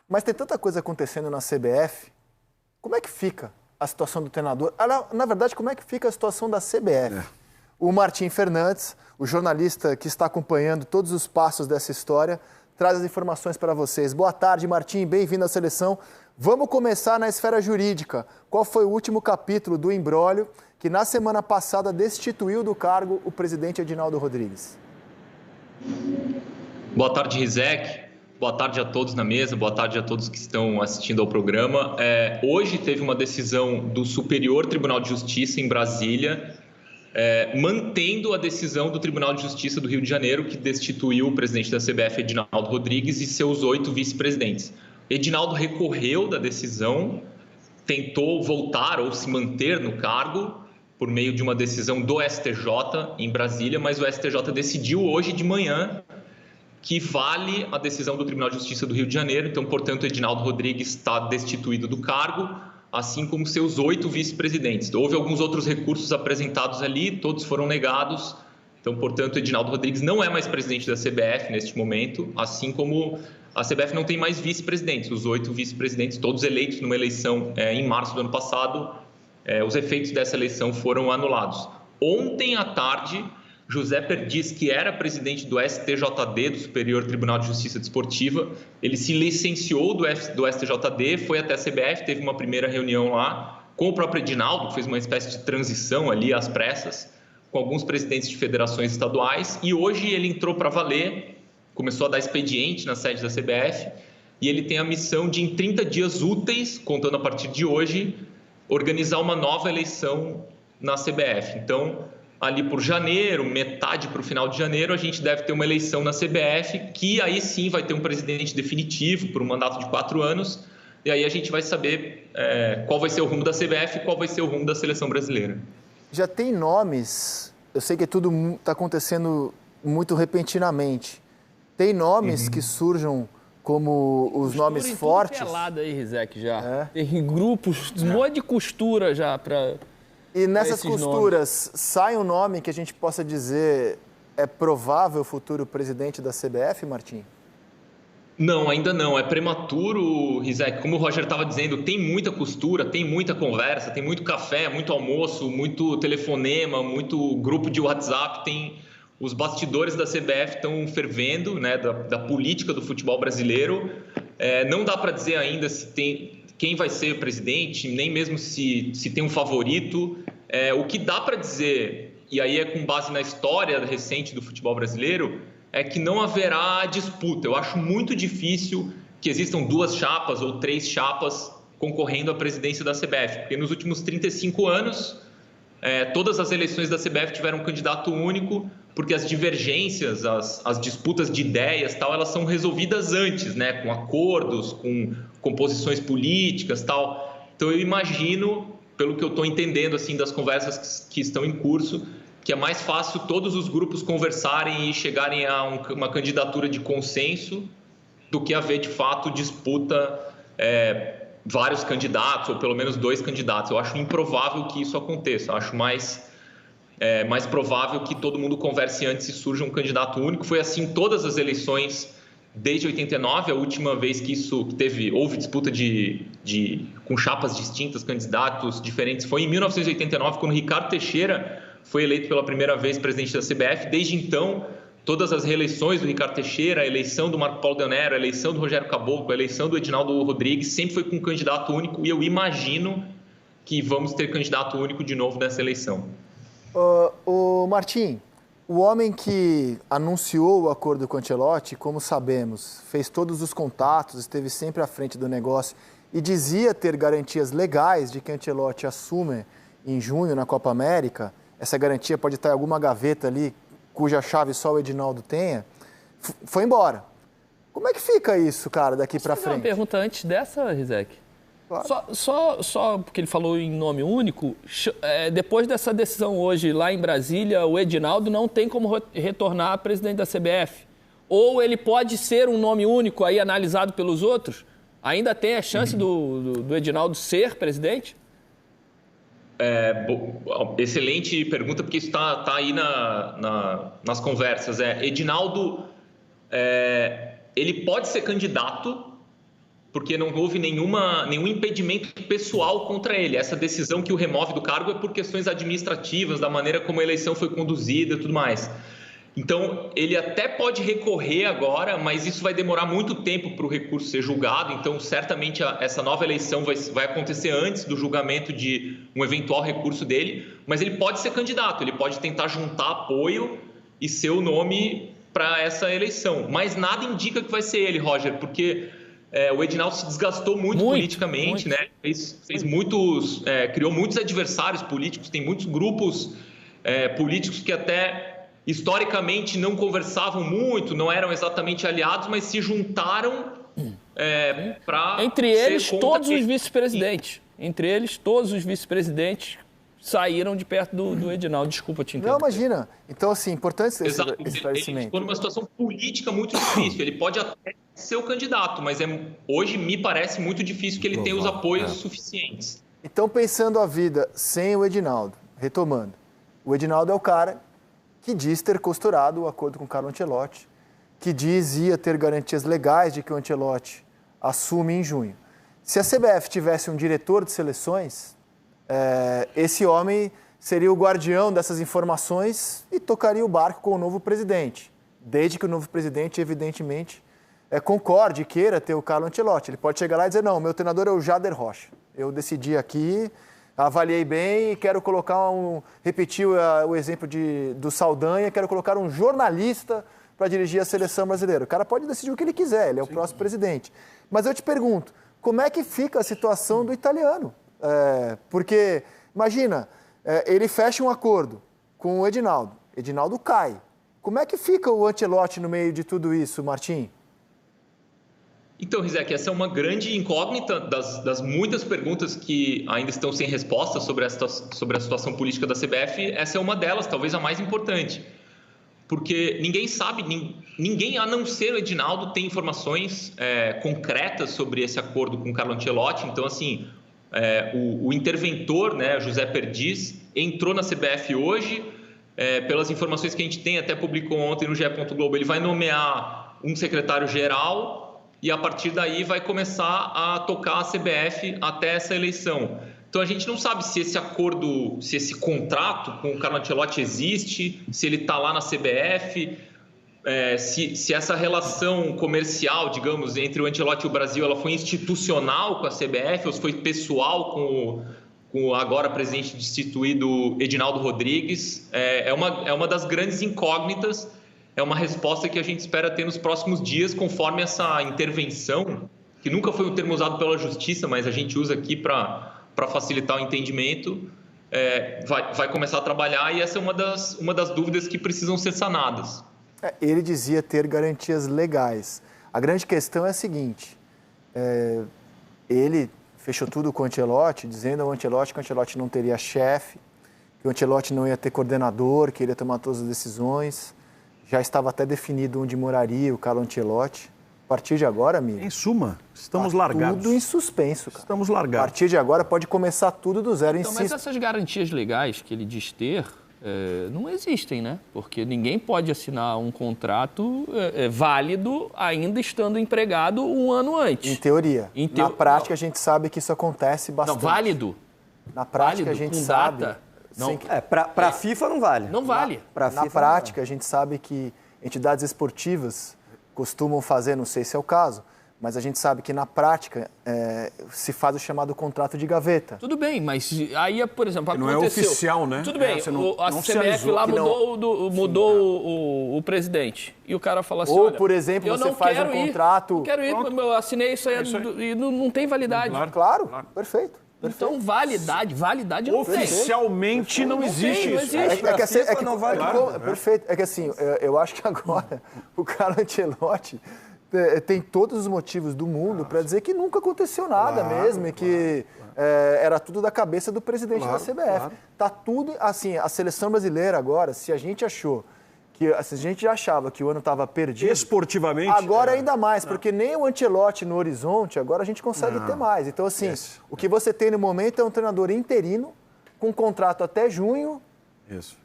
Mas tem tanta coisa acontecendo na CBF. Como é que fica a situação do treinador? Na verdade, como é que fica a situação da CBF? O Martim Fernandes, o jornalista que está acompanhando todos os passos dessa história, traz as informações para vocês. Boa tarde, Martim. Bem-vindo à seleção. Vamos começar na esfera jurídica. Qual foi o último capítulo do imbróglio que, na semana passada, destituiu do cargo o presidente Edinaldo Rodrigues? Boa tarde, Rizek. Boa tarde a todos na mesa, boa tarde a todos que estão assistindo ao programa. Hoje teve uma decisão do Superior Tribunal de Justiça em Brasília, mantendo a decisão do Tribunal de Justiça do Rio de Janeiro, que destituiu o presidente da CBF, Edinaldo Rodrigues, e seus 8 vice-presidentes. Edinaldo recorreu da decisão, tentou voltar ou se manter no cargo por meio de uma decisão do STJ em Brasília, mas o STJ decidiu hoje de manhã que vale a decisão do Tribunal de Justiça do Rio de Janeiro. Então, portanto, Edinaldo Rodrigues está destituído do cargo, assim como seus 8 vice-presidentes. Houve alguns outros recursos apresentados ali, todos foram negados. Então, portanto, Edinaldo Rodrigues não é mais presidente da CBF neste momento, assim como a CBF não tem mais vice-presidentes. Os 8 vice-presidentes, todos eleitos numa eleição em março do ano passado, os efeitos dessa eleição foram anulados. Ontem à tarde, José Perdiz, que era presidente do STJD, do Superior Tribunal de Justiça Desportiva, ele se licenciou do STJD, foi até a CBF, teve uma primeira reunião lá com o próprio Edinaldo, que fez uma espécie de transição ali às pressas, com alguns presidentes de federações estaduais, e hoje ele entrou para valer, começou a dar expediente na sede da CBF, e ele tem a missão de, em 30 dias úteis, contando a partir de hoje, organizar uma nova eleição na CBF. Então, ali por janeiro, metade para o final de janeiro, a gente deve ter uma eleição na CBF, que aí sim vai ter um presidente definitivo por um mandato de 4 anos, e aí a gente vai saber qual vai ser o rumo da CBF e qual vai ser o rumo da seleção brasileira. Já tem nomes, eu sei que tudo está acontecendo muito repentinamente, tem nomes que surjam como os nomes fortes? Tudo pelado aí, Rizek, já. Tem grupos, um monte de costura já para... E nessas costuras, sai um nome que a gente possa dizer é provável futuro presidente da CBF, Martim? Não, ainda não. É prematuro, Rizek. Como o Roger estava dizendo, tem muita costura, tem muita conversa, tem muito café, muito almoço, muito telefonema, muito grupo de WhatsApp. Os bastidores da CBF estão fervendo, né, da política do futebol brasileiro. Não dá para dizer ainda se tem... quem vai ser o presidente, nem mesmo se tem um favorito. O que dá para dizer, e aí é com base na história recente do futebol brasileiro, é que não haverá disputa. Eu acho muito difícil que existam 2 chapas ou 3 chapas concorrendo à presidência da CBF, porque nos últimos 35 anos, todas as eleições da CBF tiveram um candidato único, porque as divergências, as disputas de ideias, tal, elas são resolvidas antes, né, com acordos, com composições políticas, tal. Então eu imagino, pelo que eu estou entendendo assim das conversas que estão em curso, que é mais fácil todos os grupos conversarem e chegarem a uma candidatura de consenso do que haver de fato disputa, vários candidatos ou pelo menos 2 candidatos. Eu acho improvável que isso aconteça. Eu acho mais provável que todo mundo converse antes e surja um candidato único. Foi assim todas as eleições desde 89, a última vez que houve disputa com chapas distintas, candidatos diferentes, foi em 1989, quando Ricardo Teixeira foi eleito pela primeira vez presidente da CBF. Desde então, todas as reeleições do Ricardo Teixeira, a eleição do Marco Paulo Del Nero, a eleição do Rogério Caboclo, a eleição do Edinaldo Rodrigues, sempre foi com um candidato único, e eu imagino que vamos ter candidato único de novo nessa eleição. Martim, o homem que anunciou o acordo com o Ancelotti, como sabemos, fez todos os contatos, esteve sempre à frente do negócio e dizia ter garantias legais de que o Ancelotti assume em junho na Copa América. Essa garantia pode estar em alguma gaveta ali, cuja chave só o Edinaldo tenha. Foi embora. Como é que fica isso, cara, daqui para frente? Uma pergunta antes dessa, Rizek. Claro. Só porque ele falou em nome único, depois dessa decisão hoje lá em Brasília, o Edinaldo não tem como retornar a presidente da CBF. Ou ele pode ser um nome único aí analisado pelos outros? Ainda tem a chance do Edinaldo ser presidente? Excelente pergunta, porque isso está aí nas conversas. Edinaldo, ele pode ser candidato porque não houve nenhum impedimento pessoal contra ele. Essa decisão que o remove do cargo é por questões administrativas, da maneira como a eleição foi conduzida e tudo mais. Então, ele até pode recorrer agora, mas isso vai demorar muito tempo para o recurso ser julgado. Então, certamente, essa nova eleição vai acontecer antes do julgamento de um eventual recurso dele. Mas ele pode ser candidato, ele pode tentar juntar apoio e ser o nome para essa eleição. Mas nada indica que vai ser ele, Roger, porque o Edinaldo se desgastou muito politicamente, né? Criou muitos adversários políticos, tem muitos grupos políticos que até historicamente não conversavam muito, não eram exatamente aliados, mas se juntaram para... Entre eles, todos os vice-presidentes. Entre eles, todos os vice-presidentes saíram de perto do Edinaldo. Desculpa te interromper. Não, imagina. Então, assim, importante esse esclarecimento. Ele ficou numa situação política muito difícil. Ele pode até ser o candidato, mas hoje me parece muito difícil que ele tenha os apoios suficientes. Então, pensando a vida sem o Edinaldo, retomando, o Edinaldo é o cara que diz ter costurado o acordo com o Carlo Ancelotti, que diz ia ter garantias legais de que o Ancelotti assume em junho. Se a CBF tivesse um diretor de seleções, esse homem seria o guardião dessas informações e tocaria o barco com o novo presidente, desde que o novo presidente, evidentemente, concorde e queira ter o Carlo Ancelotti. Ele pode chegar lá e dizer, não, meu treinador é o Jader Rocha. Eu decidi aqui, avaliei bem e quero colocar repetir o exemplo do Saldanha, quero colocar um jornalista para dirigir a seleção brasileira. O cara pode decidir o que ele quiser, ele é o próximo presidente. Mas eu te pergunto, como é que fica a situação do italiano? Porque, imagina, ele fecha um acordo com o Edinaldo cai. Como é que fica o Ancelotti no meio de tudo isso, Martim? Então, Rizek, essa é uma grande incógnita das muitas perguntas que ainda estão sem resposta sobre a situação política da CBF. Essa é uma delas, talvez a mais importante. Porque ninguém sabe, ninguém a não ser o Edinaldo tem informações concretas sobre esse acordo com o Carlo Ancelotti. Então, assim, o interventor, né, José Perdiz, entrou na CBF hoje. Pelas informações que a gente tem, até publicou ontem no GE. Globo, ele vai nomear um secretário-geral e a partir daí vai começar a tocar a CBF até essa eleição. Então a gente não sabe se esse acordo, se esse contrato com o Carlo Ancelotti existe, se ele está lá na CBF, se essa relação comercial, digamos, entre o Ancelotti e o Brasil, ela foi institucional com a CBF ou se foi pessoal com o agora presidente destituído Edinaldo Rodrigues. É uma das grandes incógnitas. É uma resposta que a gente espera ter nos próximos dias, conforme essa intervenção, que nunca foi um termo usado pela Justiça, mas a gente usa aqui para facilitar o entendimento, vai começar a trabalhar e essa é uma das dúvidas que precisam ser sanadas. Ele dizia ter garantias legais. A grande questão é a seguinte, ele fechou tudo com o Ancelotti, dizendo ao Ancelotti que o Ancelotti não teria chefe, que o Ancelotti não ia ter coordenador, que ele ia tomar todas as decisões. Já estava até definido onde moraria o Carlo Ancelotti. A partir de agora, amigo... Em suma, estamos largados. Tudo em suspenso, cara. Estamos largados. A partir de agora pode começar tudo do zero. Então, mas essas garantias legais que ele diz ter não existem, né? Porque ninguém pode assinar um contrato válido ainda estando empregado um ano antes. Em teoria. Na prática, a gente sabe que isso acontece bastante. Não, válido. Na prática, a gente sabe... Data. Não, para a FIFA não vale. Não vale. Na prática, a gente sabe que entidades esportivas costumam fazer, não sei se é o caso, mas a gente sabe que na prática se faz o chamado contrato de gaveta. Tudo bem, mas aí, por exemplo, aconteceu... Não é oficial, né? Tudo bem, a CBF lá mudou o presidente. E o cara fala assim, ou, por exemplo, você faz um contrato... Não quero ir, eu assinei isso aí e não tem validade. Claro. Perfeito. Então, validade não tem. Oficialmente não existe isso. Perfeito. É que assim, eu acho que agora o Carlo Ancelotti tem todos os motivos do mundo para dizer que nunca aconteceu nada mesmo e que era tudo da cabeça do presidente da CBF. Tá tudo assim, a seleção brasileira agora, se a gente já achava que o ano estava perdido... Esportivamente... Agora ainda mais, porque nem o Ancelotti no horizonte, agora a gente consegue ter mais. Então, assim, o que você tem no momento é um treinador interino, com contrato até junho,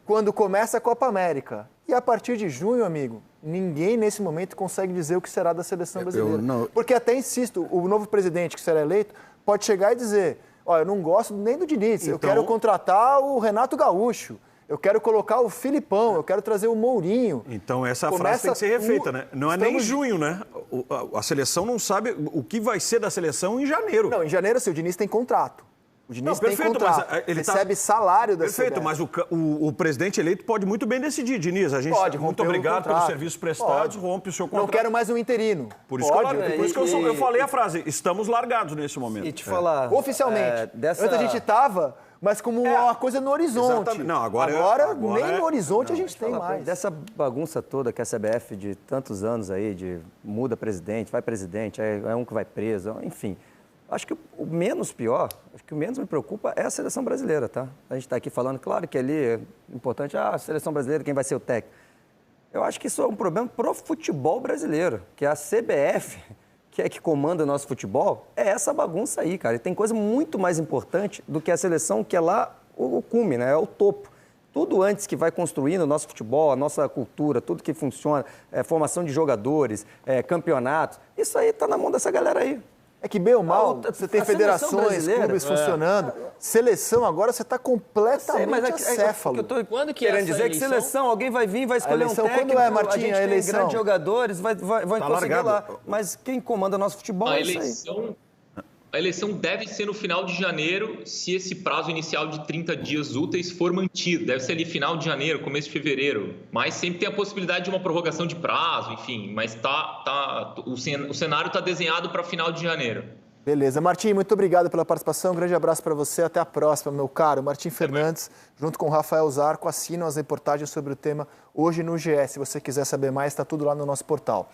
quando começa a Copa América. E a partir de junho, amigo, ninguém nesse momento consegue dizer o que será da seleção brasileira. Porque até insisto, o novo presidente que será eleito pode chegar e dizer, eu não gosto nem do Diniz, eu quero contratar o Renato Gaúcho, eu quero colocar o Filipão, eu quero trazer o Mourinho. Então essa frase tem que ser refeita, né? Não é nem em junho, né? A seleção não sabe o que vai ser da seleção em janeiro. Não, em janeiro, o Diniz tem contrato. O Diniz tem contrato, mas ele recebe salário da CBF. Perfeito, mas o presidente eleito pode muito bem decidir, Diniz. A gente pode, muito obrigado pelos serviços prestados, rompe o seu contrato. Não quero mais um interino. Por isso que eu falei a frase, estamos largados nesse momento. E te falar... Oficialmente. Antes a gente estava, mas como uma coisa no horizonte. Exatamente. Não, agora nem no horizonte a gente tem mais. Dessa bagunça toda que a CBF de tantos anos aí, de muda presidente, vai presidente, é um que vai preso, enfim... Acho que o menos pior, acho que o menos me preocupa é a seleção brasileira, tá? A gente está aqui falando, claro que ali é importante, a seleção brasileira, quem vai ser o técnico. Eu acho que isso é um problema pro futebol brasileiro, que a CBF, que é que comanda o nosso futebol, é essa bagunça aí, cara. E tem coisa muito mais importante do que a seleção, que é lá o cume, né? É o topo. Tudo antes que vai construindo o nosso futebol, a nossa cultura, tudo que funciona, formação de jogadores, campeonatos, isso aí está na mão dessa galera aí. É que, bem ou mal, você tem federações, clubes funcionando. Seleção, agora você está completamente acéfalo. Quando que querendo dizer que seleção, alguém vai vir, vai escolher um técnico. Quando é, Martim, a gente tem eleição? Grandes jogadores, vai conseguir lá. Mas quem comanda nosso futebol é isso aí. A eleição deve ser no final de janeiro, se esse prazo inicial de 30 dias úteis for mantido. Deve ser ali final de janeiro, começo de fevereiro. Mas sempre tem a possibilidade de uma prorrogação de prazo, enfim. Mas o cenário está desenhado para final de janeiro. Beleza. Martim, muito obrigado pela participação. Um grande abraço para você. Até a próxima, meu caro. Martim Fernandes, junto com o Rafael Zarco, assinam as reportagens sobre o tema hoje no GE. Se você quiser saber mais, está tudo lá no nosso portal.